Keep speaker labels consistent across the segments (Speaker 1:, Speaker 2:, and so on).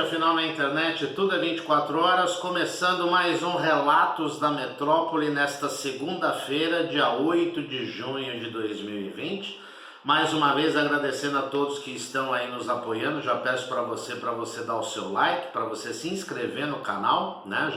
Speaker 1: afinal na internet tudo é 24 horas, começando mais um Relatos da Metrópole nesta segunda-feira, dia 8 de junho de 2020. Mais uma vez agradecendo a todos que estão aí nos apoiando. Já peço para você dar o seu like, para você se inscrever no canal, né?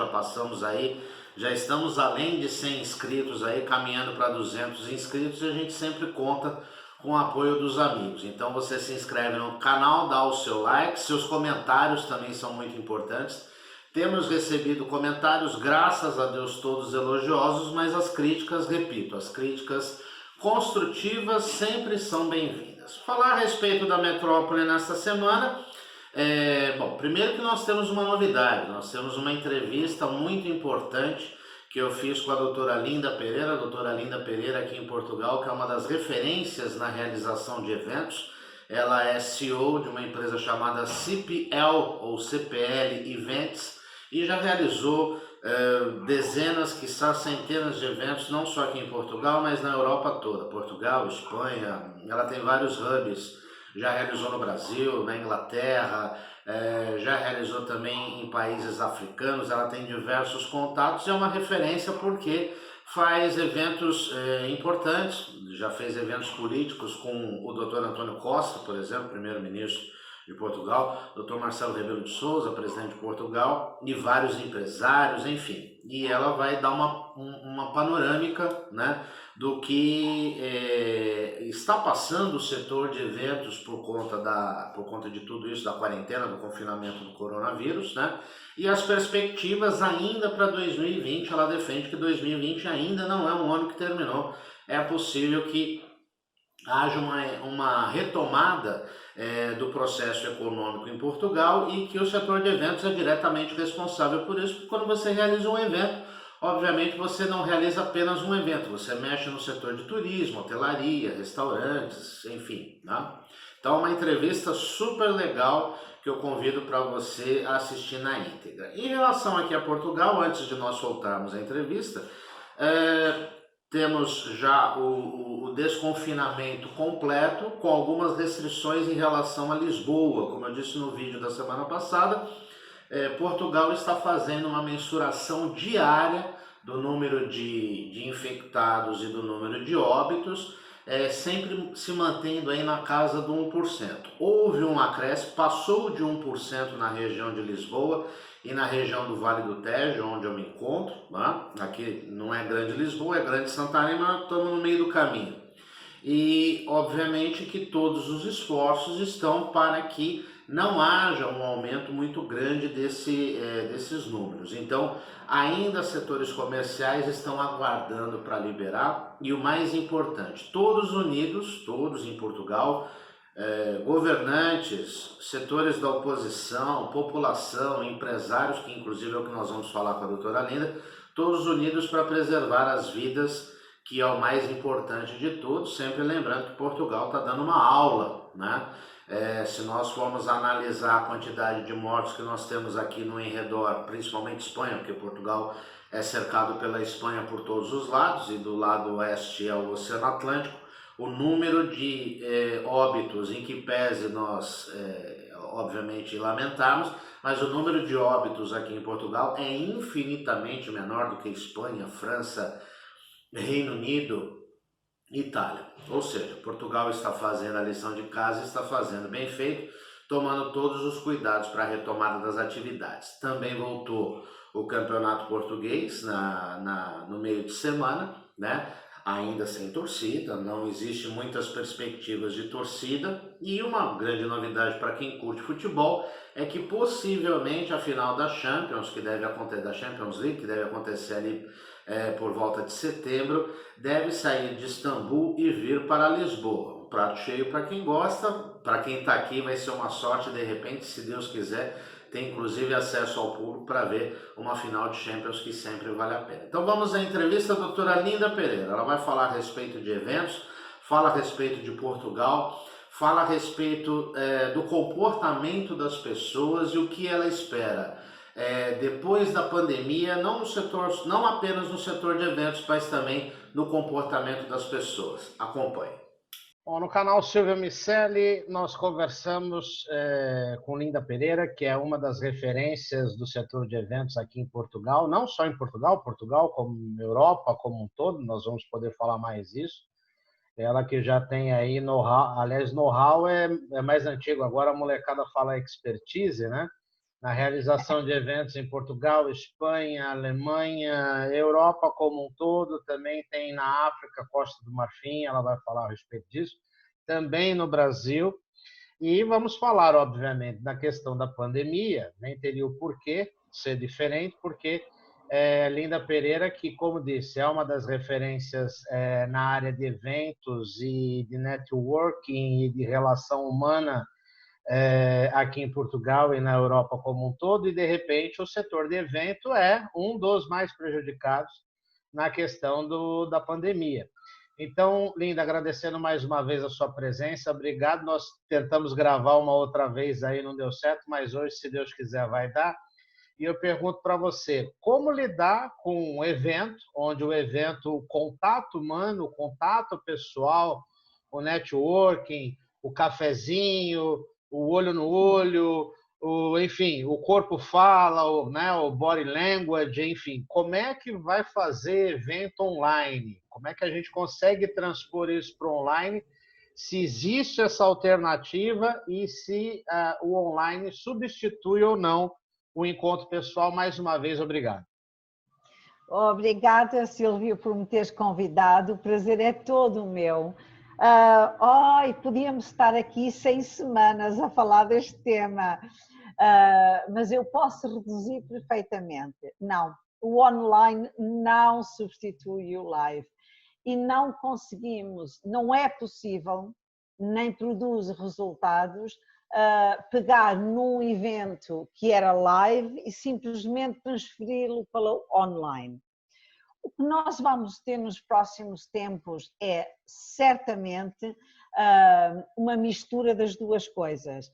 Speaker 1: Já estamos além de 100 inscritos aí, caminhando para 200 inscritos, e a gente sempre conta com o apoio dos amigos. Então você se inscreve no canal, dá o seu like, seus comentários também são muito importantes. Temos recebido comentários, graças a Deus, todos elogiosos, mas as críticas, repito, as críticas construtivas sempre são bem-vindas. Falar a respeito da Metrópole nesta semana, primeiro que nós temos uma novidade, nós temos uma entrevista muito importante que eu fiz com a doutora Linda Pereira aqui em Portugal, que é uma das referências na realização de eventos. Ela é CEO de uma empresa chamada CPL ou CPL Events e já realizou dezenas, quiçá centenas de eventos, não só aqui em Portugal, mas na Europa toda, Portugal, Espanha. Ela tem vários hubs, já realizou no Brasil, na Inglaterra, já realizou também em países africanos. Ela tem diversos contatos e é uma referência porque faz eventos importantes. Já fez eventos políticos com o Dr. Antônio Costa, por exemplo, primeiro-ministro de Portugal, Dr. Marcelo Rebelo de Sousa, presidente de Portugal, e vários empresários, enfim. E ela vai dar uma panorâmica, né, do que está passando o setor de eventos por conta de tudo isso, da quarentena, do confinamento do coronavírus, né, e as perspectivas ainda para 2020. Ela defende que 2020 ainda não é um ano que terminou. É possível que haja uma retomada do processo econômico em Portugal e que o setor de eventos é diretamente responsável por isso, porque quando você realiza um evento, obviamente você não realiza apenas um evento, você mexe no setor de turismo, hotelaria, restaurantes, enfim, né? Então é uma entrevista super legal que eu convido para você assistir na íntegra. Em relação aqui a Portugal, antes de nós soltarmos a entrevista, temos já o desconfinamento completo, com algumas restrições em relação a Lisboa. Como eu disse no vídeo da semana passada, Portugal está fazendo uma mensuração diária do número de infectados e do número de óbitos, sempre se mantendo aí na casa do 1%. Houve um acréscimo, passou de 1% na região de Lisboa e na região do Vale do Tejo, onde eu me encontro, né? Aqui não é grande Lisboa, é grande Santarém, mas estamos no meio do caminho. E obviamente que todos os esforços estão para que não haja um aumento muito grande desses números. Então, ainda setores comerciais estão aguardando para liberar, e o mais importante, todos unidos, todos em Portugal, governantes, setores da oposição, população, empresários, que inclusive é o que nós vamos falar com a doutora Linda, todos unidos para preservar as vidas, que é o mais importante de tudo, sempre lembrando que Portugal está dando uma aula, né? Se nós formos analisar a quantidade de mortos que nós temos aqui no enredor, principalmente Espanha, porque Portugal é cercado pela Espanha por todos os lados, e do lado oeste é o Oceano Atlântico, o número de óbitos, em que pese nós, obviamente, lamentarmos, mas o número de óbitos aqui em Portugal é infinitamente menor do que Espanha, França, Reino Unido, Itália. Ou seja, Portugal está fazendo a lição de casa, está fazendo bem feito, tomando todos os cuidados para a retomada das atividades. Também voltou o campeonato português no meio de semana, né? Ainda sem torcida, não existe muitas perspectivas de torcida, e uma grande novidade para quem curte futebol é que possivelmente a final da Champions League, que deve acontecer ali por volta de setembro, deve sair de Istambul e vir para Lisboa. Um prato cheio para quem gosta, para quem está aqui vai ser uma sorte, de repente, se Deus quiser, tem inclusive acesso ao público para ver uma final de Champions, que sempre vale a pena. Então vamos à entrevista da doutora Linda Pereira. Ela vai falar a respeito de eventos, fala a respeito de Portugal, fala a respeito do comportamento das pessoas e o que ela espera depois da pandemia, não apenas no setor de eventos, mas também no comportamento das pessoas. Acompanhe. Bom, no canal Silvio Miceli, nós conversamos com Linda Pereira, que é uma das referências do setor de eventos aqui em Portugal, não só em Portugal, Portugal como Europa como um todo, nós vamos poder falar mais isso. Ela que já tem aí know-how, aliás, know-how é mais antigo, agora a molecada fala expertise, né? Na realização de eventos em Portugal, Espanha, Alemanha, Europa como um todo, também tem na África, Costa do Marfim, ela vai falar a respeito disso, também no Brasil. E vamos falar, obviamente, da questão da pandemia, nem teria o porquê ser diferente, porque Linda Pereira, que, como disse, é uma das referências na área de eventos e de networking e de relação humana aqui em Portugal e na Europa como um todo, e de repente o setor de evento é um dos mais prejudicados na questão da pandemia. Então, Linda, agradecendo mais uma vez a sua presença, obrigado. Nós tentamos gravar uma outra vez aí, não deu certo, mas hoje, se Deus quiser, vai dar. E eu pergunto para você, como lidar com um evento, onde o evento, o contato humano, o contato pessoal, o networking, o cafezinho, o olho no olho, enfim, o corpo fala, o body language, enfim, como é que vai fazer evento online? Como é que a gente consegue transpor isso para o online? Se existe essa alternativa e se o online substitui ou não o encontro pessoal. Mais uma vez, obrigado.
Speaker 2: Obrigada, Silvio, por me teres convidado. O prazer é todo meu. Podíamos estar aqui 6 semanas a falar deste tema, mas eu posso reduzir perfeitamente. Não, o online não substitui o live e não conseguimos, não é possível, nem produz resultados, pegar num evento que era live e simplesmente transferi-lo para o online. O que nós vamos ter nos próximos tempos é certamente uma mistura das duas coisas.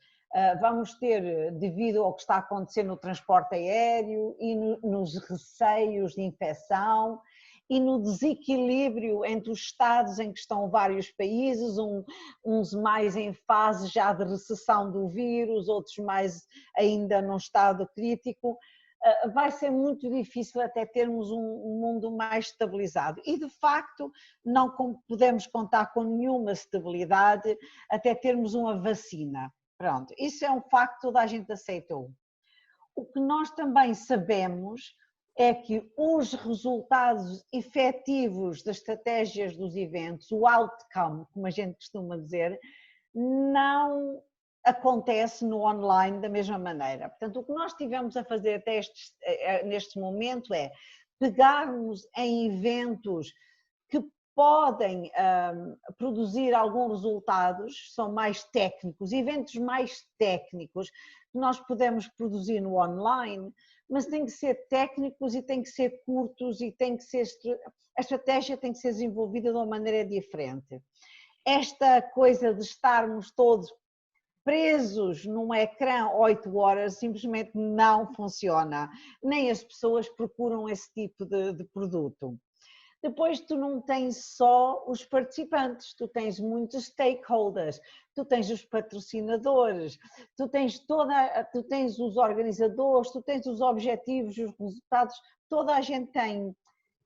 Speaker 2: Vamos ter, devido ao que está a acontecer no transporte aéreo e nos receios de infecção e no desequilíbrio entre os estados em que estão vários países, uns mais em fase já de recessão do vírus, outros mais ainda num estado crítico, vai ser muito difícil até termos um mundo mais estabilizado. E, de facto, não podemos contar com nenhuma estabilidade até termos uma vacina. Pronto, isso é um facto que toda a gente aceitou. O que nós também sabemos é que os resultados efetivos das estratégias dos eventos, o outcome, como a gente costuma dizer, não acontece no online da mesma maneira. Portanto, o que nós tivemos a fazer até neste momento é pegarmos em eventos que podem produzir alguns resultados, são mais técnicos, eventos mais técnicos que nós podemos produzir no online, mas têm que ser técnicos e têm que ser curtos e tem que ser, a estratégia tem que ser desenvolvida de uma maneira diferente. Esta coisa de estarmos todos presos num ecrã 8 horas simplesmente não funciona, nem as pessoas procuram esse tipo de produto. Depois tu não tens só os participantes, tu tens muitos stakeholders, tu tens os patrocinadores, tu tens os organizadores, tu tens os objetivos, os resultados, toda a gente tem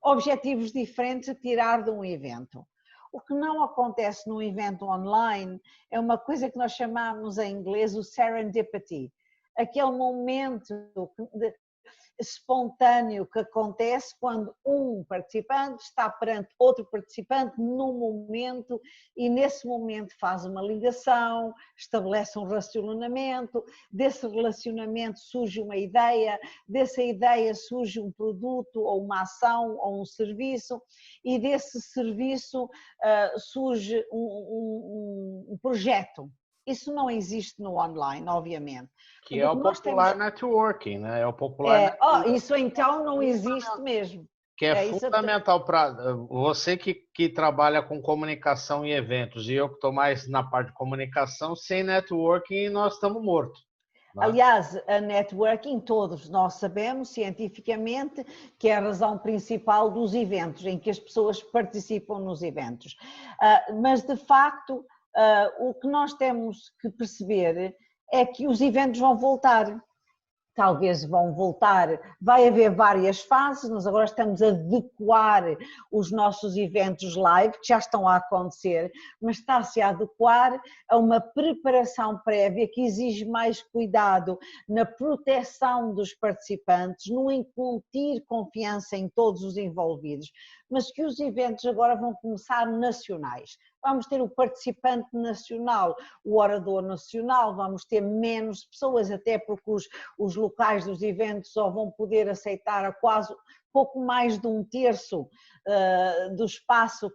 Speaker 2: objetivos diferentes a tirar de um evento. O que não acontece num evento online é uma coisa que nós chamamos em inglês o serendipity, aquele momento espontâneo que acontece quando um participante está perante outro participante num momento e nesse momento faz uma ligação, estabelece um relacionamento, desse relacionamento surge uma ideia, dessa ideia surge um produto ou uma ação ou um serviço e desse serviço surge um projeto. Isso não existe no online, obviamente.
Speaker 1: Que é o popular networking, né? É o popular
Speaker 2: networking. Isso então não existe mesmo.
Speaker 1: Que é fundamental para você que trabalha com comunicação e eventos, e eu que estou mais na parte de comunicação, sem networking nós estamos mortos. não é?
Speaker 2: Aliás, a networking, todos nós sabemos cientificamente que é a razão principal dos eventos, em que as pessoas participam nos eventos. Mas, de facto, o que nós temos que perceber é que os eventos vão voltar. Talvez vão voltar, vai haver várias fases, nós agora estamos a adequar os nossos eventos live, que já estão a acontecer, mas está-se a adequar a uma preparação prévia que exige mais cuidado na proteção dos participantes, no incutir confiança em todos os envolvidos, mas que os eventos agora vão começar nacionais. Vamos ter o participante nacional, o orador nacional, vamos ter menos pessoas, até porque os locais dos eventos só vão poder aceitar a quase pouco mais de 1/3 do espaço,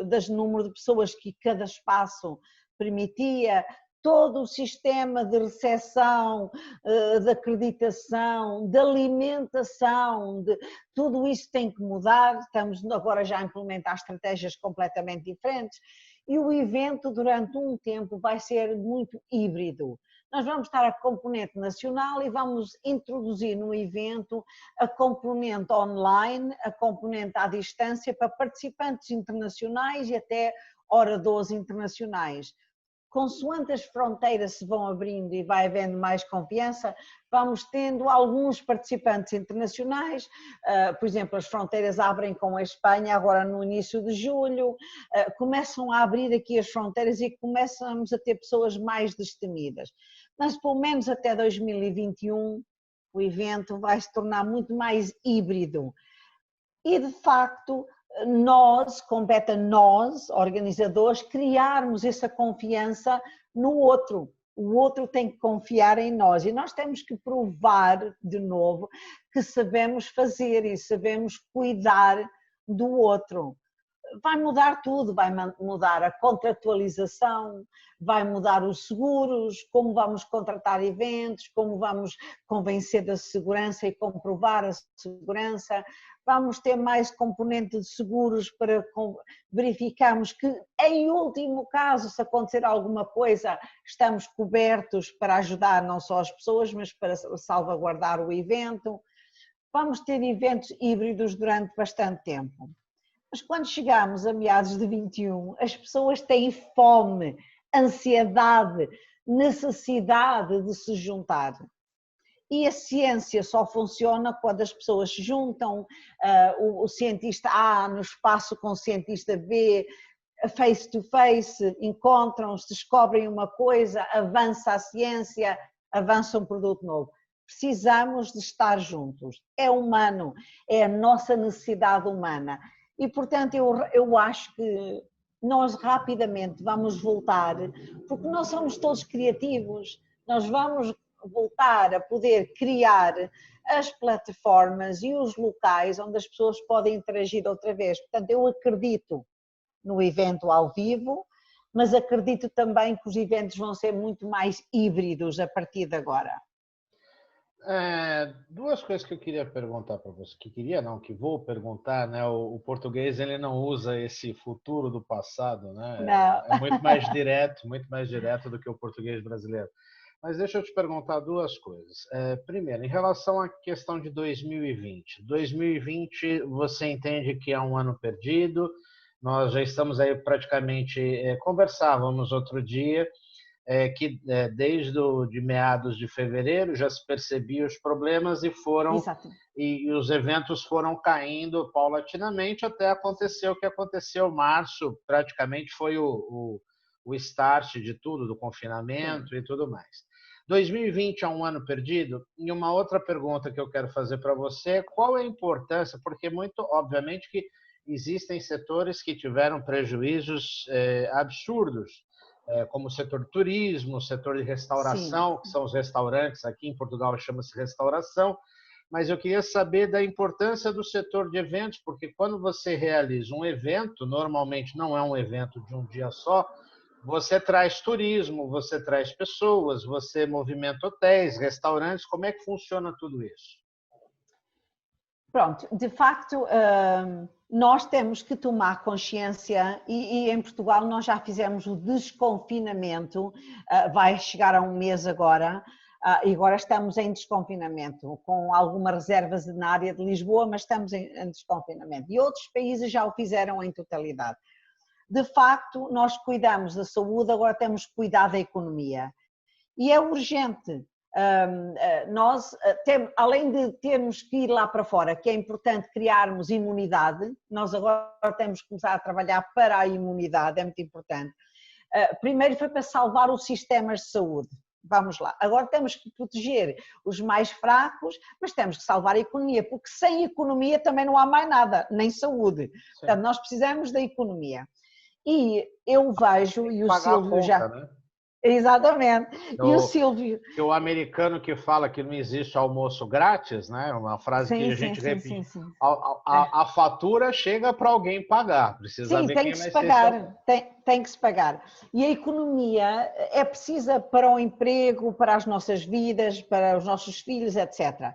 Speaker 2: das número de pessoas que cada espaço permitia. Todo o sistema de recepção, de acreditação, de alimentação, tudo isso tem que mudar. Estamos agora já a implementar estratégias completamente diferentes e o evento durante um tempo vai ser muito híbrido. Nós vamos estar a componente nacional e vamos introduzir no evento a componente online, a componente à distância para participantes internacionais e até oradores internacionais. Consoante as fronteiras se vão abrindo e vai havendo mais confiança, vamos tendo alguns participantes internacionais, por exemplo, as fronteiras abrem com a Espanha agora no início de julho, começam a abrir aqui as fronteiras e começamos a ter pessoas mais destemidas. Mas pelo menos até 2021 o evento vai se tornar muito mais híbrido. E de facto, compete a nós, organizadores, criarmos essa confiança no outro. O outro tem que confiar em nós e nós temos que provar de novo que sabemos fazer e sabemos cuidar do outro. Vai mudar tudo, vai mudar a contratualização, vai mudar os seguros, como vamos contratar eventos, como vamos convencer da segurança e comprovar a segurança. Vamos ter mais componente de seguros para verificarmos que, em último caso, se acontecer alguma coisa, estamos cobertos para ajudar não só as pessoas, mas para salvaguardar o evento. Vamos ter eventos híbridos durante bastante tempo. Mas quando chegamos a meados de 21, as pessoas têm fome, ansiedade, necessidade de se juntar. E a ciência só funciona quando as pessoas se juntam, o cientista A no espaço com o cientista B, face to face, encontram-se, descobrem uma coisa, avança a ciência, avança um produto novo. Precisamos de estar juntos. É humano, é a nossa necessidade humana. E, portanto, eu acho que nós rapidamente vamos voltar, porque nós somos todos criativos, nós vamos voltar a poder criar as plataformas e os locais onde as pessoas podem interagir outra vez. Portanto, eu acredito no evento ao vivo, mas acredito também que os eventos vão ser muito mais híbridos a partir de agora.
Speaker 1: Duas coisas que eu queria perguntar para você, que vou perguntar, né? O português ele não usa esse futuro do passado, né?
Speaker 2: Não.
Speaker 1: É muito mais direto do que o português brasileiro. Mas deixa eu te perguntar duas coisas. Primeiro, em relação à questão de 2020. 2020, você entende que é um ano perdido? Nós já estamos aí praticamente, conversávamos outro dia, que desde de meados de fevereiro já se percebia os problemas e os eventos foram caindo paulatinamente até acontecer o que aconteceu. Março praticamente foi o start de tudo, do confinamento e tudo mais. 2020 é um ano perdido? E uma outra pergunta que eu quero fazer para você, qual é a importância, porque muito obviamente que existem setores que tiveram prejuízos absurdos, como o setor turismo, o setor de restauração, que são os restaurantes, aqui em Portugal chama-se restauração, mas eu queria saber da importância do setor de eventos, porque quando você realiza um evento, normalmente não é um evento de um dia só, você traz turismo, você traz pessoas, você movimenta hotéis, restaurantes, como é que funciona tudo isso?
Speaker 2: Pronto, de facto, nós temos que tomar consciência e em Portugal nós já fizemos o desconfinamento, vai chegar a um mês agora, E agora estamos em desconfinamento, com algumas reservas na área de Lisboa, mas estamos em desconfinamento. E outros países já o fizeram em totalidade. De facto, nós cuidamos da saúde, agora temos que cuidar da economia. E é urgente. Nós, além de termos que ir lá para fora, que é importante criarmos imunidade, nós agora temos que começar a trabalhar para a imunidade, é muito importante. Primeiro foi para salvar os sistemas de saúde, vamos lá. Agora temos que proteger os mais fracos, mas temos que salvar a economia, porque sem economia também não há mais nada, nem saúde. Portanto, nós precisamos da economia. E eu vejo, e o Silvio já...
Speaker 3: Né?
Speaker 2: Exatamente. E o Silvio...
Speaker 3: O americano que fala que não existe almoço grátis, né? Uma frase que a gente repete.
Speaker 2: Sim.
Speaker 3: A fatura chega para alguém pagar. Precisa ver
Speaker 2: tem
Speaker 3: quem
Speaker 2: que
Speaker 3: vai
Speaker 2: se pagar. Tem que se pagar. E a economia é precisa para o emprego, para as nossas vidas, para os nossos filhos, etc.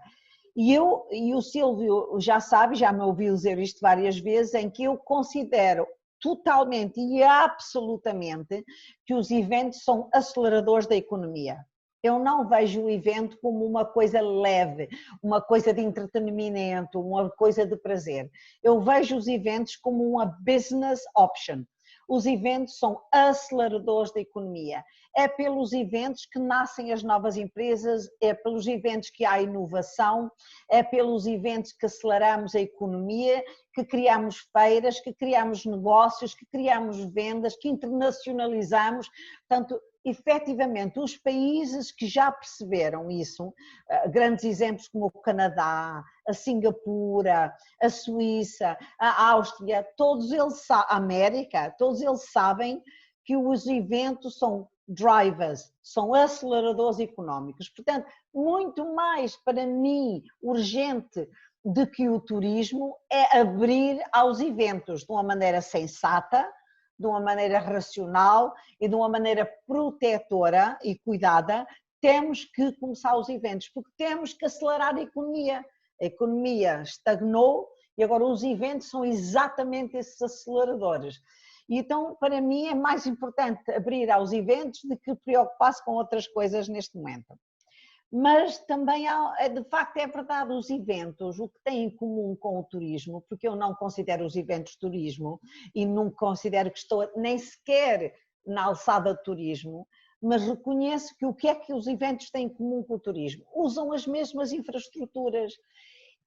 Speaker 2: E o Silvio já sabe, já me ouviu dizer isto várias vezes, em que eu considero totalmente e absolutamente que os eventos são aceleradores da economia. Eu não vejo o evento como uma coisa leve, uma coisa de entretenimento, uma coisa de prazer. Eu vejo os eventos como uma business option. Os eventos são aceleradores da economia. É pelos eventos que nascem as novas empresas, é pelos eventos que há inovação, é pelos eventos que aceleramos a economia, que criamos feiras, que criamos negócios, que criamos vendas, que internacionalizamos. Portanto, efetivamente, os países que já perceberam isso, grandes exemplos como o Canadá, a Singapura, a Suíça, a Áustria, todos eles, a América, todos eles sabem que os eventos são drivers, são aceleradores económicos. Portanto, muito mais para mim urgente do que o turismo é abrir aos eventos de uma maneira sensata, de uma maneira racional e de uma maneira protetora e cuidada. Temos que começar os eventos, porque temos que acelerar a economia. A economia estagnou e agora os eventos são exatamente esses aceleradores. E então, para mim, é mais importante abrir aos eventos do que preocupar-se com outras coisas neste momento. Mas também, de facto, é verdade, os eventos, o que têm em comum com o turismo, porque eu não considero os eventos turismo e não considero que estou nem sequer na alçada de turismo, mas reconheço que o que é que os eventos têm em comum com o turismo? Usam as mesmas infraestruturas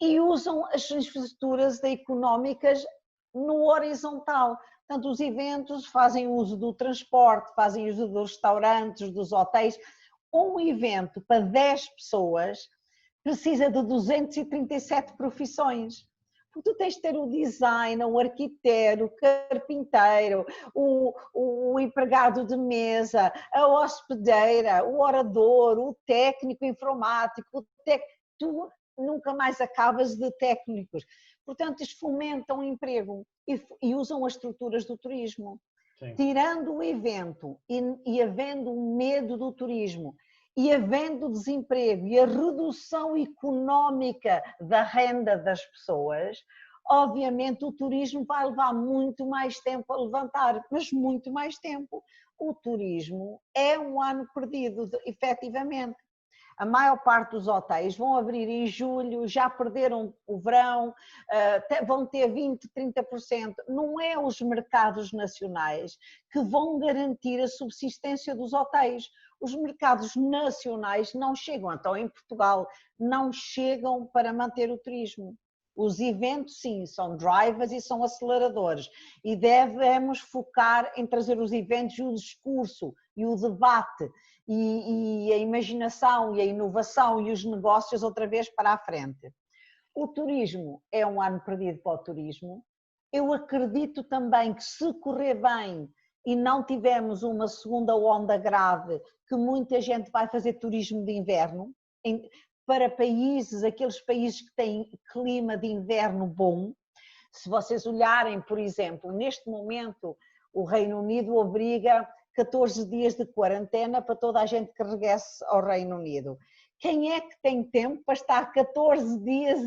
Speaker 2: e usam as infraestruturas económicas no horizontal. Portanto, os eventos fazem uso do transporte, fazem uso dos restaurantes, dos hotéis. Um evento para 10 pessoas precisa de 237 profissões. Porque tu tens de ter o design, o arquiteto, o carpinteiro, o empregado de mesa, a hospedeira, o orador, o técnico informático, tu nunca mais acabas de técnicos. Portanto, eles fomentam o emprego e usam as estruturas do turismo. Sim. Tirando o evento e havendo o medo do turismo e havendo desemprego e a redução económica da renda das pessoas, obviamente o turismo vai levar muito mais tempo a levantar, mas muito mais tempo. O turismo é um ano perdido, efetivamente. A maior parte dos hotéis vão abrir em julho, já perderam o verão, vão ter 20%, 30%. Não é os mercados nacionais que vão garantir a subsistência dos hotéis. Os mercados nacionais não chegam, então em Portugal, não chegam para manter o turismo. Os eventos, sim, são drivers e são aceleradores e devemos focar em trazer os eventos e o discurso e o debate e a imaginação e a inovação e os negócios outra vez para a frente. O turismo é um ano perdido para o turismo. Eu acredito também que se correr bem e não tivermos uma segunda onda grave, que muita gente vai fazer turismo de inverno, para países, aqueles países que têm clima de inverno bom. Se vocês olharem, por exemplo, neste momento o Reino Unido obriga 14 dias de quarentena para toda a gente que regresse ao Reino Unido. Quem é que tem tempo para estar 14 dias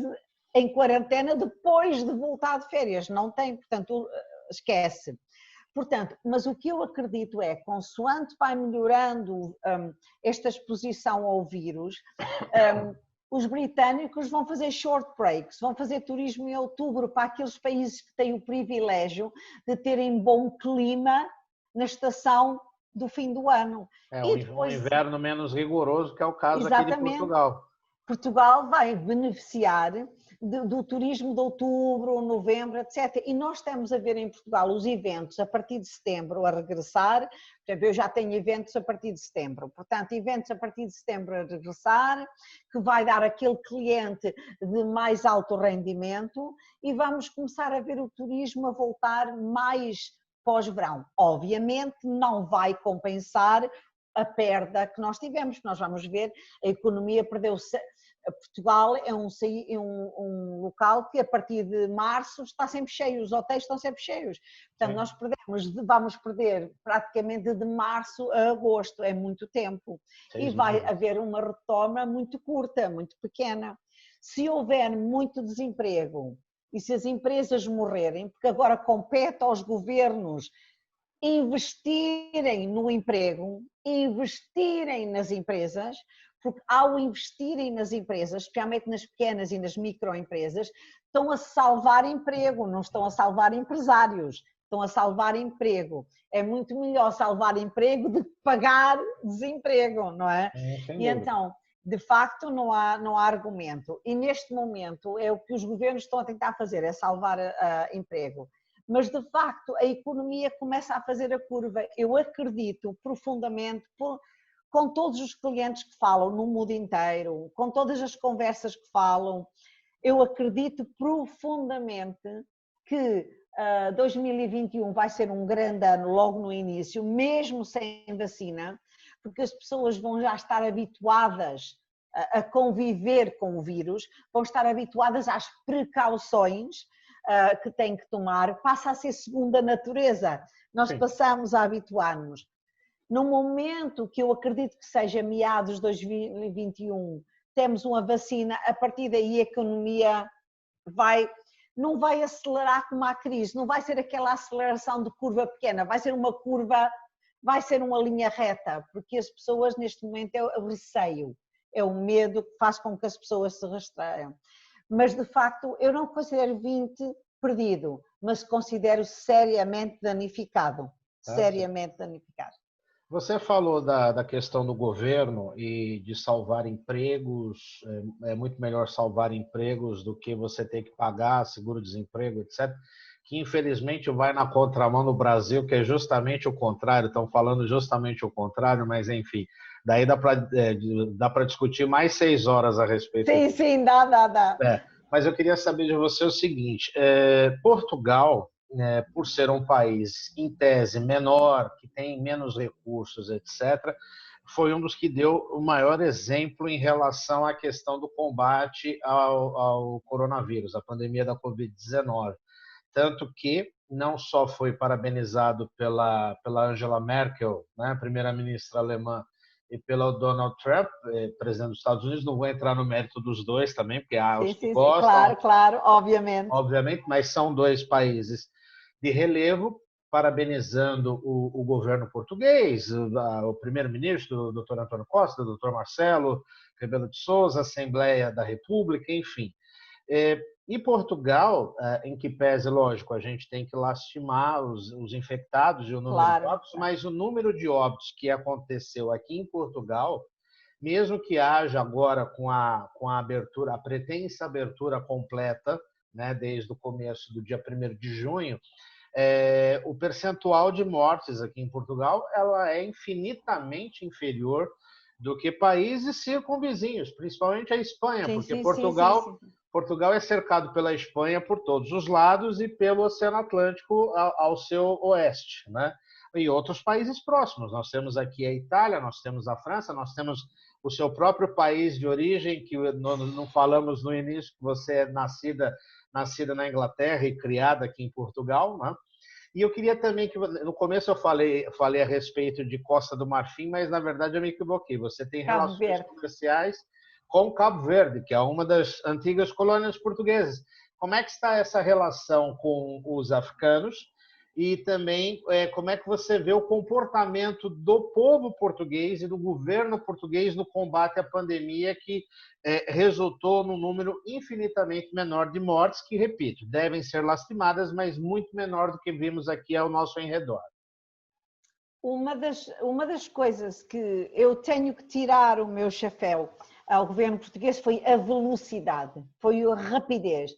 Speaker 2: em quarentena depois de voltar de férias? Não tem, portanto, esquece. Portanto, mas o que eu acredito é, consoante vai melhorando esta exposição ao vírus, os britânicos vão fazer short breaks, vão fazer turismo em outubro para aqueles países que têm o privilégio de terem bom clima na estação do fim do ano.
Speaker 3: E depois, um inverno menos rigoroso, que é o caso aqui de Portugal.
Speaker 2: Portugal vai beneficiar do turismo de outubro, novembro, etc. E nós estamos a ver em Portugal os eventos a partir de setembro a regressar. Por exemplo, eu já tenho eventos a partir de setembro. Portanto, eventos a partir de setembro a regressar, que vai dar aquele cliente de mais alto rendimento e vamos começar a ver o turismo a voltar mais pós-verão. Obviamente não vai compensar a perda que nós tivemos, nós vamos ver, a economia perdeu-se. Portugal é um local que a partir de março está sempre cheio, os hotéis estão sempre cheios. Portanto, nós vamos perder praticamente de março a agosto, é muito tempo. E vai haver uma retoma muito curta, muito pequena. Se houver muito desemprego e se as empresas morrerem, porque agora compete aos governos investirem no emprego, investirem nas empresas, porque ao investirem nas empresas, especialmente nas pequenas e nas microempresas, estão a salvar emprego, não estão a salvar empresários, estão a salvar emprego. É muito melhor salvar emprego do que pagar desemprego, não é? E então, de facto, não há argumento. E neste momento é o que os governos estão a tentar fazer, é salvar emprego. Mas, de facto, a economia começa a fazer a curva. Eu acredito profundamente, com todos os clientes que falam no mundo inteiro, com todas as conversas que falam, eu acredito profundamente que 2021 vai ser um grande ano logo no início, mesmo sem vacina, porque as pessoas vão já estar habituadas a conviver com o vírus, vão estar habituadas às precauções que têm que tomar, passa a ser segunda natureza. Nós passamos a habituar-nos. No momento que eu acredito que seja meados de 2021, temos uma vacina, a partir daí a economia não vai acelerar como a crise, não vai ser aquela aceleração de curva pequena, vai ser uma curva, vai ser uma linha reta, porque as pessoas neste momento é o receio, é o medo que faz com que as pessoas se rastreiam. Mas de facto eu não considero 20 perdido, mas considero seriamente danificado, seriamente danificado.
Speaker 3: Você falou da questão do governo e de salvar empregos, é muito melhor salvar empregos do que você ter que pagar seguro-desemprego, etc., que infelizmente vai na contramão no Brasil, que é justamente o contrário, estão falando justamente o contrário, mas enfim, daí dá para discutir mais 6 horas a respeito disso.
Speaker 2: Sim, dá.
Speaker 3: Mas eu queria saber de você o seguinte, Portugal, por ser um país, em tese, menor, que tem menos recursos, etc., foi um dos que deu o maior exemplo em relação à questão do combate ao coronavírus, à pandemia da Covid-19. Tanto que não só foi parabenizado pela Angela Merkel, né, primeira-ministra alemã, e pelo Donald Trump, presidente dos Estados Unidos, não vou entrar no mérito dos dois também, porque há os que gostam.
Speaker 2: Claro, obviamente.
Speaker 3: Obviamente, mas são dois países de relevo, parabenizando o governo português, o primeiro-ministro, o doutor Antônio Costa, o doutor Marcelo Rebelo de Sousa, a Assembleia da República, enfim. E Portugal, em que pese, lógico, a gente tem que lastimar os infectados e o número de óbitos, mas o número de óbitos que aconteceu aqui em Portugal, mesmo que haja agora com a abertura, a pretensa abertura completa, né, desde o começo do dia 1º de junho, o percentual de mortes aqui em Portugal ela é infinitamente inferior do que países circunvizinhos, principalmente a Espanha, porque Portugal é cercado pela Espanha por todos os lados e pelo Oceano Atlântico ao seu oeste, né? E outros países próximos. Nós temos aqui a Itália, nós temos a França, nós temos o seu próprio país de origem, que não falamos no início, que você é nascida na Inglaterra e criada aqui em Portugal, né? E eu queria também que, no começo eu falei a respeito de Costa do Marfim, mas na verdade eu me equivoquei. Você tem relações comerciais com Cabo Verde, que é uma das antigas colônias portuguesas. Como é que está essa relação com os africanos e também como é que você vê o comportamento do povo português e do governo português no combate à pandemia, que resultou num número infinitamente menor de mortes, que, repito, devem ser lastimadas, mas muito menor do que vimos aqui ao nosso redor.
Speaker 2: Uma das coisas que eu tenho que tirar o meu chapéu ao governo português foi a velocidade, foi a rapidez.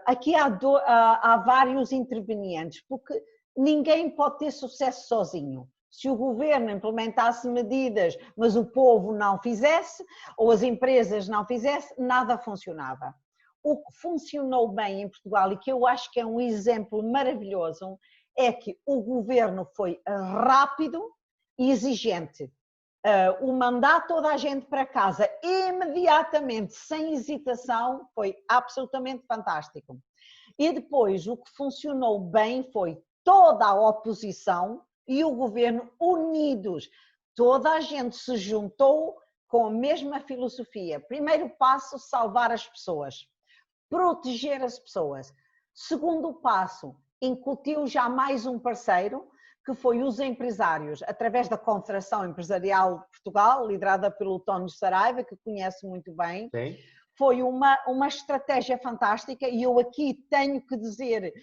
Speaker 2: Aqui há vários intervenientes, porque ninguém pode ter sucesso sozinho. Se o governo implementasse medidas, mas o povo não fizesse, ou as empresas não fizessem, nada funcionava. O que funcionou bem em Portugal, e que eu acho que é um exemplo maravilhoso, é que o governo foi rápido e exigente. O mandar toda a gente para casa imediatamente, sem hesitação, foi absolutamente fantástico. E depois, o que funcionou bem foi toda a oposição e o governo unidos. Toda a gente se juntou com a mesma filosofia. Primeiro passo, salvar as pessoas, proteger as pessoas. Segundo passo, incutiu já mais um parceiro, que foi os empresários, através da Confederação Empresarial de Portugal, liderada pelo António Saraiva, que conhece muito bem.
Speaker 3: Sim.
Speaker 2: Foi uma estratégia fantástica, e eu aqui tenho que dizer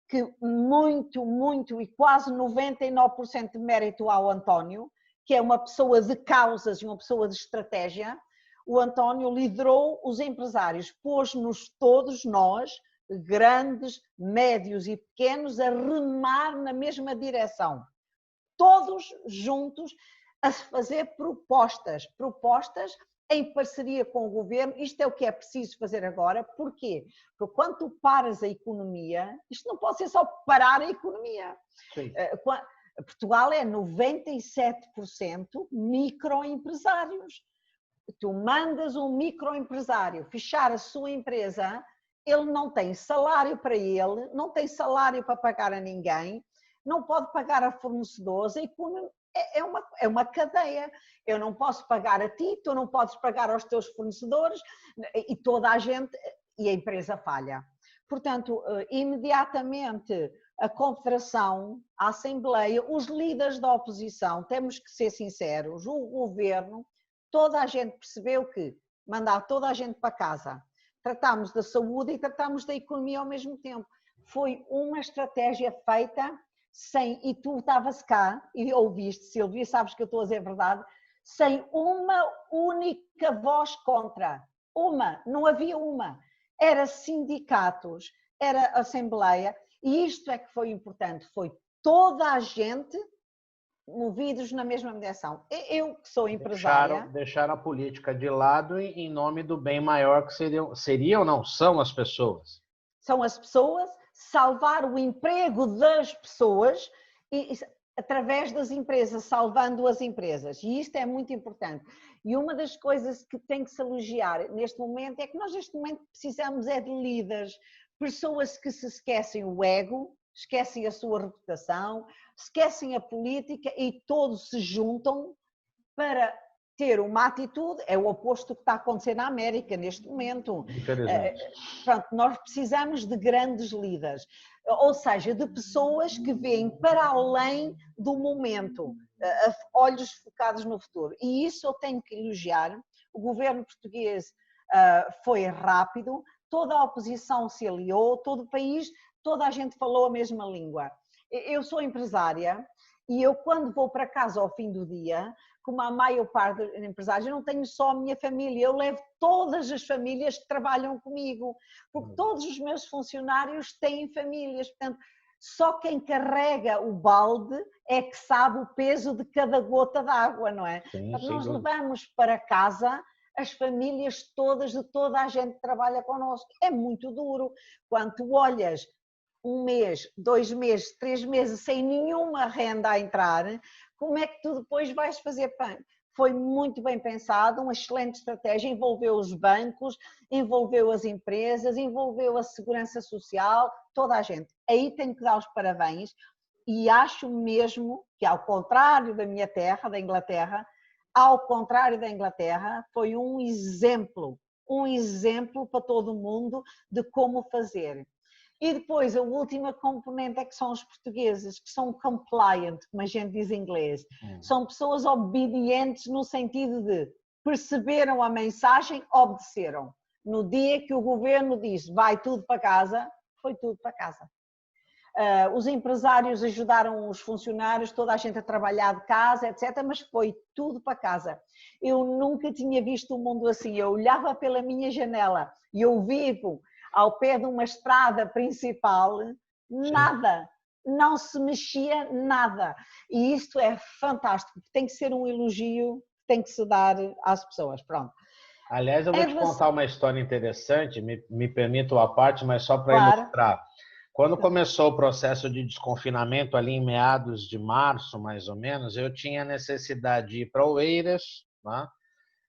Speaker 2: que muito e quase 99% de mérito ao António, que é uma pessoa de causas e uma pessoa de estratégia. O António liderou os empresários, pôs-nos todos nós, grandes, médios e pequenos, a remar na mesma direção. Todos juntos a fazer propostas em parceria com o governo. Isto é o que é preciso fazer agora. Porquê? Porque quando tu paras a economia, isto não pode ser só parar a economia.
Speaker 3: Sim.
Speaker 2: Portugal é 97% microempresários. Tu mandas um microempresário fechar a sua empresa, ele não tem salário para ele, não tem salário para pagar a ninguém, não pode pagar a fornecedores, é uma cadeia. Eu não posso pagar a ti, tu não podes pagar aos teus fornecedores, e toda a gente, e a empresa falha. Portanto, imediatamente a Confederação, a Assembleia, os líderes da oposição, temos que ser sinceros, o governo, toda a gente percebeu que mandar toda a gente para casa, tratámos da saúde e tratámos da economia ao mesmo tempo. Foi uma estratégia feita sem, e tu estavas cá e ouviste, Silvia, sabes que eu estou a dizer a verdade, sem uma única voz contra. Não havia uma. Era sindicatos, era Assembleia, e isto é que foi importante, foi toda a gente movidos na mesma direção. Eu, que sou empresária...
Speaker 3: Deixaram a política de lado em nome do bem maior, que são as pessoas.
Speaker 2: São as pessoas, salvar o emprego das pessoas e através das empresas, salvando as empresas. E isto é muito importante. E uma das coisas que tem que se elogiar neste momento é que nós neste momento precisamos de líderes, pessoas que se esquecem o ego, esquecem a sua reputação, esquecem a política e todos se juntam para ter uma atitude, é o oposto do que está a acontecer na América neste momento. Pronto, nós precisamos de grandes líderes, ou seja, de pessoas que veem para além do momento, olhos focados no futuro. E isso eu tenho que elogiar. O governo português foi rápido, toda a oposição se aliou, todo o país, toda a gente falou a mesma língua. Eu sou empresária e eu, quando vou para casa ao fim do dia, como a maior parte dos empresários, eu não tenho só a minha família, eu levo todas as famílias que trabalham comigo, porque todos os meus funcionários têm famílias, portanto, só quem carrega o balde é que sabe o peso de cada gota d'água, não é?
Speaker 3: Sim,
Speaker 2: portanto, nós levamos para casa as famílias todas, de toda a gente que trabalha connosco. É muito duro. Quando tu olhas 1 mês, 2 meses, 3 meses sem nenhuma renda a entrar, como é que tu depois vais fazer pão? Foi muito bem pensado, uma excelente estratégia, envolveu os bancos, envolveu as empresas, envolveu a segurança social, toda a gente. Aí tenho que dar os parabéns e acho mesmo que, ao contrário da minha terra, da Inglaterra, foi um exemplo para todo mundo de como fazer. E depois a última componente é que são os portugueses, que são compliant, como a gente diz em inglês. São pessoas obedientes no sentido de perceberam a mensagem, obedeceram. No dia que o governo disse vai tudo para casa, foi tudo para casa. Os empresários ajudaram os funcionários, toda a gente a trabalhar de casa, etc., mas foi tudo para casa. Eu nunca tinha visto um mundo assim. Eu olhava pela minha janela e eu vivo ao pé de uma estrada principal, nada, não se mexia nada. E isto é fantástico, tem que ser um elogio, tem que se dar às pessoas. Pronto.
Speaker 3: Aliás, eu vou te contar uma história interessante, me permito a parte, mas só para
Speaker 2: Claro.
Speaker 3: ilustrar. Quando começou o processo de desconfinamento, ali em meados de março, mais ou menos, eu tinha necessidade de ir para Oeiras, né?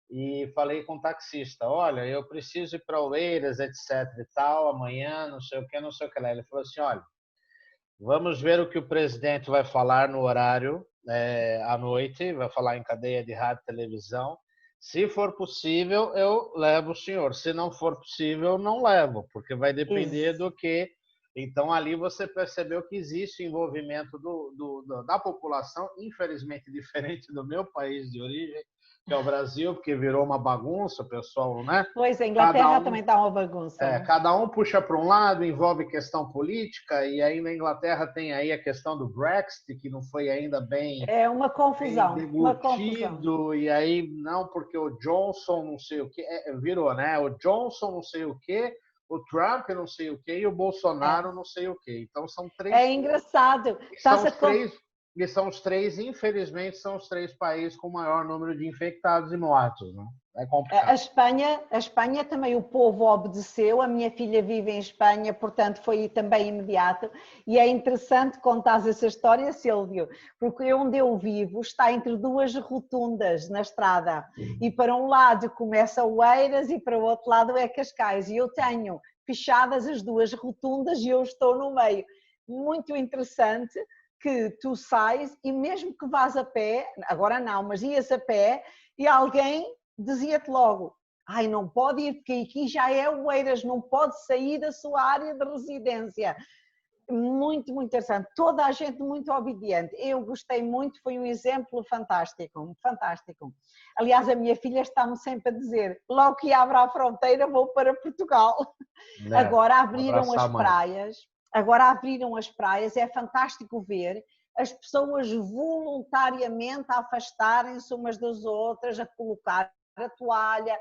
Speaker 3: E falei com o taxista, olha, eu preciso ir para Oeiras, etc e tal, amanhã, não sei o que, não sei o que lá. Ele falou assim, olha, vamos ver o que o presidente vai falar no horário, à noite, vai falar em cadeia de rádio e televisão. Se for possível, eu levo o senhor. Se não for possível, não levo, porque vai depender do que... Então, ali você percebeu que existe envolvimento da população, infelizmente diferente do meu país de origem, que é o Brasil, porque virou uma bagunça, o pessoal, né?
Speaker 2: Pois, a Inglaterra também está uma bagunça.
Speaker 3: Cada um puxa para um lado, envolve questão política, e aí na Inglaterra tem aí a questão do Brexit, que não foi ainda bem...
Speaker 2: É uma confusão,
Speaker 3: deglutido,
Speaker 2: uma confusão.
Speaker 3: E aí, não, porque o Johnson não sei o que, virou, né? O Johnson não sei o que, o Trump não sei o que e o Bolsonaro não sei o que. Então são três.
Speaker 2: É engraçado.
Speaker 3: E são os três, infelizmente, são os três países com o maior número de infectados e mortos, né? É complicado.
Speaker 2: A Espanha também o povo obedeceu, a minha filha vive em Espanha, portanto foi também imediato, e é interessante contar essa história, Silvio, porque onde eu vivo está entre duas rotundas na estrada, e para um lado começa Oeiras e para o outro lado é Cascais, e eu tenho fechadas as duas rotundas e eu estou no meio. Muito interessante que tu sais e mesmo que vás a pé, agora não, mas ias a pé e alguém dizia-te logo, ai, não pode ir porque aqui já é Oeiras, não pode sair da sua área de residência. Muito, muito interessante. Toda a gente muito obediente. Eu gostei muito, foi um exemplo fantástico, fantástico. Aliás, a minha filha está-me sempre a dizer, logo que abra a fronteira vou para Portugal. Agora abriram as praias, é fantástico ver as pessoas voluntariamente a afastarem-se umas das outras, a colocar a toalha,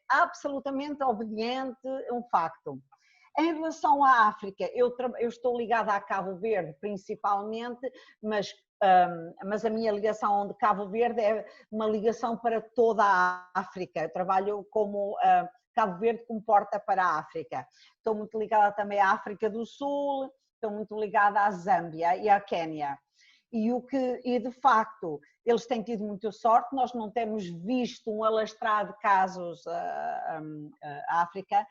Speaker 2: absolutamente obediente, um facto. Em relação à África, eu estou ligada a Cabo Verde principalmente, mas a minha ligação de Cabo Verde é uma ligação para toda a África. Eu trabalho como Cabo Verde como porta para a África. Estou muito ligada também à África do Sul, estou muito ligada à Zâmbia e à Quénia. E de facto, eles têm tido muita sorte, nós não temos visto um alastrado de casos à África.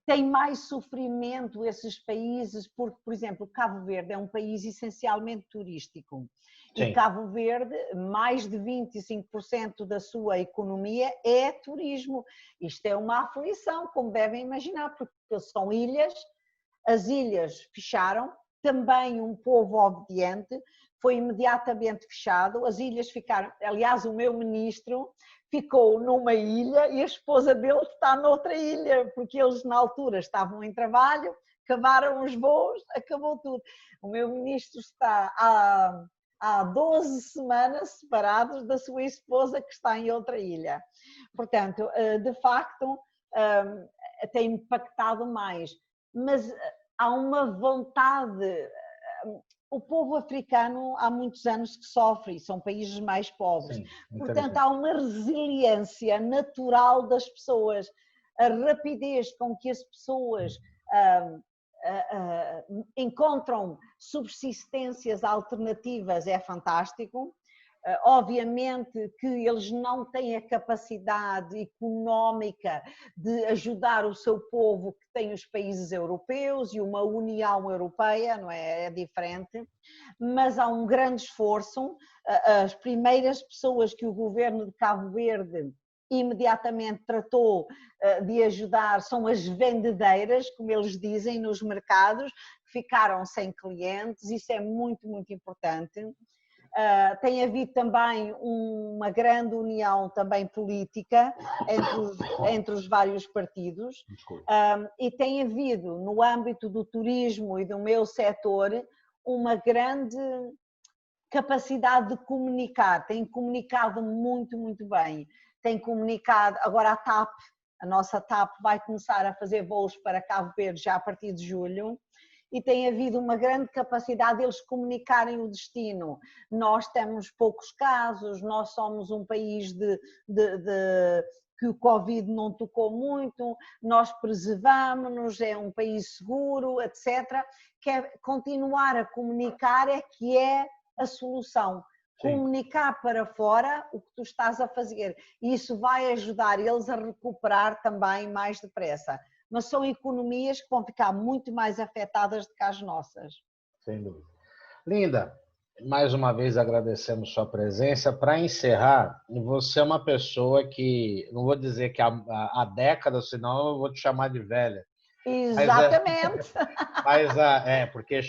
Speaker 2: Tem mais sofrimento esses países, porque, por exemplo, Cabo Verde é um país essencialmente turístico. Sim. E Cabo Verde, mais de 25% da sua economia é turismo. Isto é uma aflição, como devem imaginar, porque são ilhas, as ilhas fecharam, também um povo obediente, foi imediatamente fechado, as ilhas ficaram, aliás o meu ministro ficou numa ilha e a esposa dele está noutra ilha, porque eles na altura estavam em trabalho, acabaram os voos, acabou tudo. O meu ministro está há 12 semanas separados da sua esposa que está em outra ilha. Portanto, de facto, tem impactado mais, mas há uma vontade. O povo africano há muitos anos que sofre, são países mais pobres. Sim, portanto, há uma resiliência natural das pessoas, a rapidez com que as pessoas encontram subsistências alternativas é fantástico. Obviamente que eles não têm a capacidade económica de ajudar o seu povo que tem os países europeus e uma União Europeia, não é? É diferente, mas há um grande esforço. As primeiras pessoas que o governo de Cabo Verde imediatamente tratou de ajudar são as vendedeiras, como eles dizem, nos mercados, que ficaram sem clientes, isso é muito, muito importante. Tem havido também uma grande união também política entre os vários partidos e tem havido no âmbito do turismo e do meu setor uma grande capacidade de comunicar, tem comunicado muito, muito bem, tem comunicado, agora a nossa TAP vai começar a fazer voos para Cabo Verde já a partir de julho, e tem havido uma grande capacidade deles comunicarem o destino. Nós temos poucos casos, nós somos um país que o Covid não tocou muito, nós preservamos-nos, é um país seguro, etc. Continuar a comunicar é que é a solução. Sim. Comunicar para fora o que tu estás a fazer. E isso vai ajudar eles a recuperar também mais depressa. Mas são economias que vão ficar muito mais afetadas do que as nossas.
Speaker 3: Sem dúvida. Linda, mais uma vez agradecemos sua presença. Para encerrar, você é uma pessoa que, não vou dizer que há décadas, senão eu vou te chamar de velha.
Speaker 2: Exatamente.
Speaker 3: Porque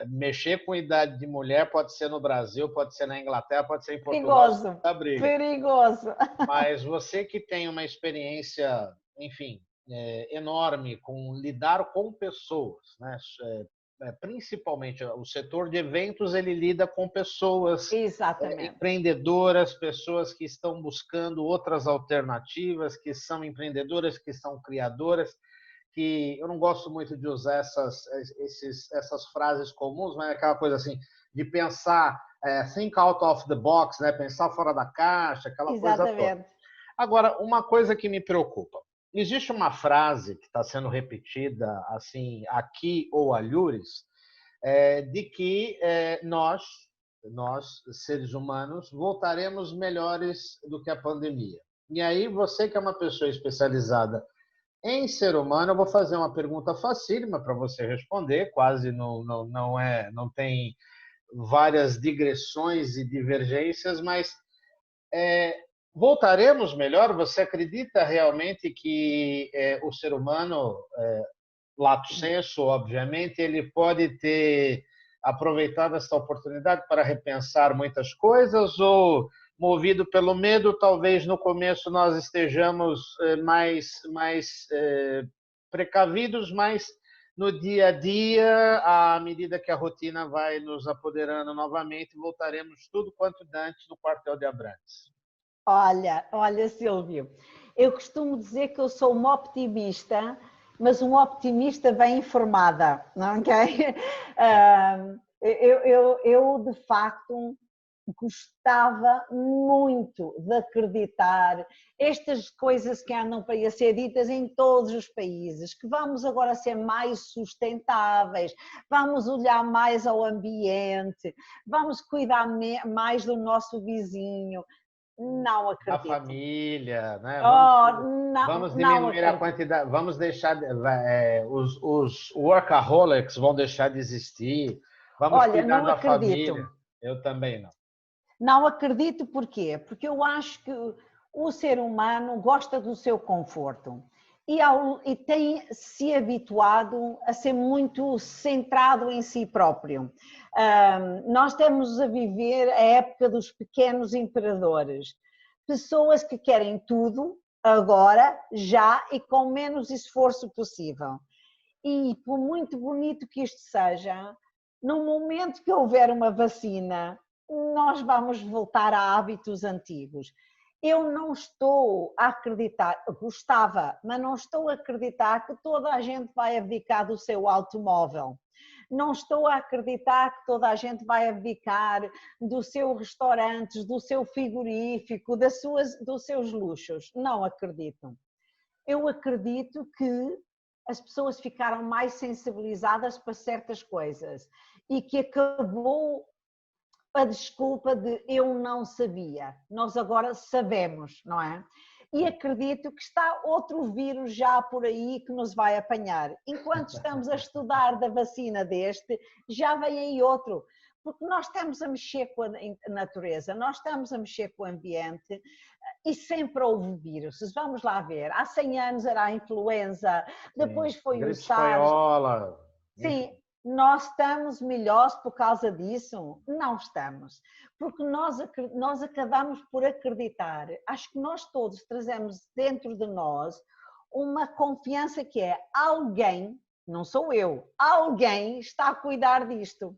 Speaker 3: mexer com idade de mulher pode ser no Brasil, pode ser na Inglaterra, pode ser em Portugal.
Speaker 2: Perigoso.
Speaker 3: Mas você que tem uma experiência, enfim, enorme com lidar com pessoas, né? Principalmente o setor de eventos, ele lida com pessoas empreendedoras, pessoas que estão buscando outras alternativas, que são empreendedoras, que são criadoras, que eu não gosto muito de usar essas frases comuns, mas é aquela coisa assim, de pensar, think out of the box, né? Pensar fora da caixa, aquela coisa toda. Agora, uma coisa que me preocupa, existe uma frase que está sendo repetida assim aqui ou alhures, de que nós, seres humanos, voltaremos melhores do que a pandemia. E aí, você que é uma pessoa especializada em ser humano, eu vou fazer uma pergunta facílima para você responder, quase não tem várias digressões e divergências, mas voltaremos melhor? Você acredita realmente que o ser humano, lato sensu, obviamente, ele pode ter aproveitado essa oportunidade para repensar muitas coisas, ou movido pelo medo, talvez no começo nós estejamos mais precavidos, mas no dia a dia, à medida que a rotina vai nos apoderando novamente, voltaremos tudo quanto antes do quartel de Abrantes.
Speaker 2: Olha, Silvio, eu costumo dizer que eu sou uma optimista, mas uma optimista bem informada, não é? Eu de facto gostava muito de acreditar estas coisas que andam para ser ditas em todos os países, que vamos agora ser mais sustentáveis, vamos olhar mais ao ambiente, vamos cuidar mais do nosso vizinho. Não acredito.
Speaker 3: A família, né?
Speaker 2: Não,
Speaker 3: vamos diminuir a quantidade, vamos deixar, os workaholics vão deixar de existir, vamos cuidar da família. Eu também não.
Speaker 2: Não acredito, porquê? Porque eu acho que o ser humano gosta do seu conforto e tem se habituado a ser muito centrado em si próprio. Nós estamos a viver a época dos pequenos imperadores, pessoas que querem tudo agora, já e com menos esforço possível. E por muito bonito que isto seja, no momento que houver uma vacina, nós vamos voltar a hábitos antigos. Eu não estou a acreditar, gostava, mas não estou a acreditar que toda a gente vai abdicar do seu automóvel. Não estou a acreditar que toda a gente vai abdicar do seu restaurante, do seu frigorífico, dos seus luxos. Não acredito. Eu acredito que as pessoas ficaram mais sensibilizadas para certas coisas e que acabou a desculpa de eu não sabia. Nós agora sabemos, não é? E acredito que está outro vírus já por aí que nos vai apanhar. Enquanto estamos a estudar da vacina deste, já vem aí outro. Porque nós estamos a mexer com a natureza, nós estamos a mexer com o ambiente e sempre houve vírus. Vamos lá ver, há 100 anos era a influenza, depois foi o
Speaker 3: Gripe
Speaker 2: SARS.
Speaker 3: espanhola.
Speaker 2: Sim, nós estamos melhores por causa disso? Não estamos, porque nós acabamos por acreditar, acho que nós todos trazemos dentro de nós uma confiança que é alguém, não sou eu, alguém está a cuidar disto.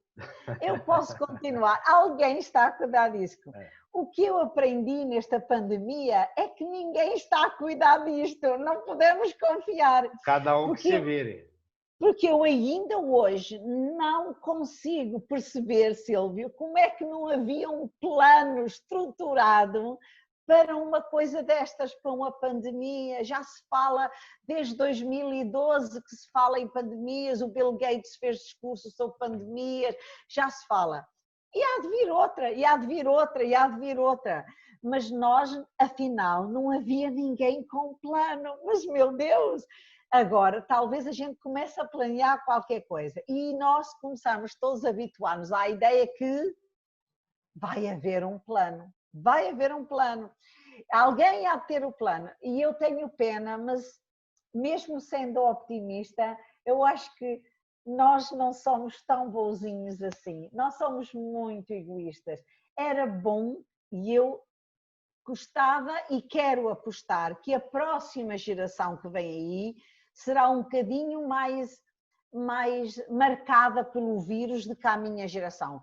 Speaker 2: Eu posso continuar, alguém está a cuidar disto. O que eu aprendi nesta pandemia é que ninguém está a cuidar disto, não podemos confiar.
Speaker 3: Cada um que se vire.
Speaker 2: Porque eu ainda hoje não consigo perceber, Silvio, como é que não havia um plano estruturado para uma coisa destas, para uma pandemia. Já se fala desde 2012 que se fala em pandemias, o Bill Gates fez discurso sobre pandemias, já se fala. E há de vir outra, e há de vir outra, e há de vir outra. Mas nós, afinal, não havia ninguém com um plano. Mas, meu Deus, agora talvez a gente comece a planear qualquer coisa. E nós começamos todos a habituar-nos à ideia que vai haver um plano. Vai haver um plano. Alguém há de ter o plano. E eu tenho pena, mas mesmo sendo optimista, eu acho que nós não somos tão bonzinhos assim. Nós somos muito egoístas. Era bom e eu gostava e quero apostar que a próxima geração que vem aí será um bocadinho mais marcada pelo vírus do que a minha geração.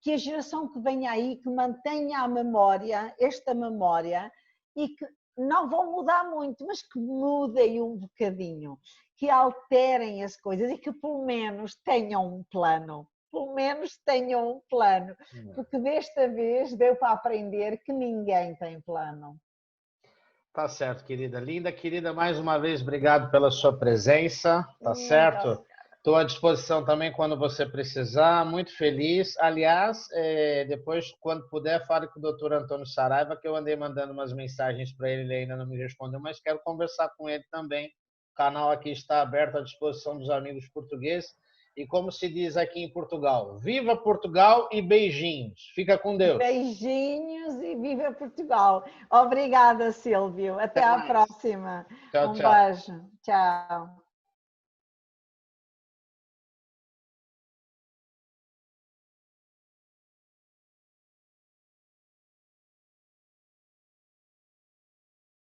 Speaker 2: Que a geração que vem aí, que mantenha a memória, esta memória, e que não vão mudar muito, mas que mudem um bocadinho, que alterem as coisas e que pelo menos tenham um plano. Pelo menos tenham um plano, porque desta vez deu para aprender que ninguém tem plano.
Speaker 3: Tá certo, querida. Linda, querida, mais uma vez, obrigado pela sua presença, tá certo? Estou à disposição também quando você precisar, muito feliz. Aliás, depois, quando puder, fale com o doutor Antônio Saraiva, que eu andei mandando umas mensagens para ele, ele ainda não me respondeu, mas quero conversar com ele também. O canal aqui está aberto à disposição dos amigos portugueses. E como se diz aqui em Portugal, viva Portugal e beijinhos. Fica com Deus.
Speaker 2: Beijinhos e viva Portugal. Obrigada, Silvio. Até à próxima.
Speaker 3: Tchau,
Speaker 2: Um
Speaker 3: tchau.
Speaker 2: beijo. Tchau.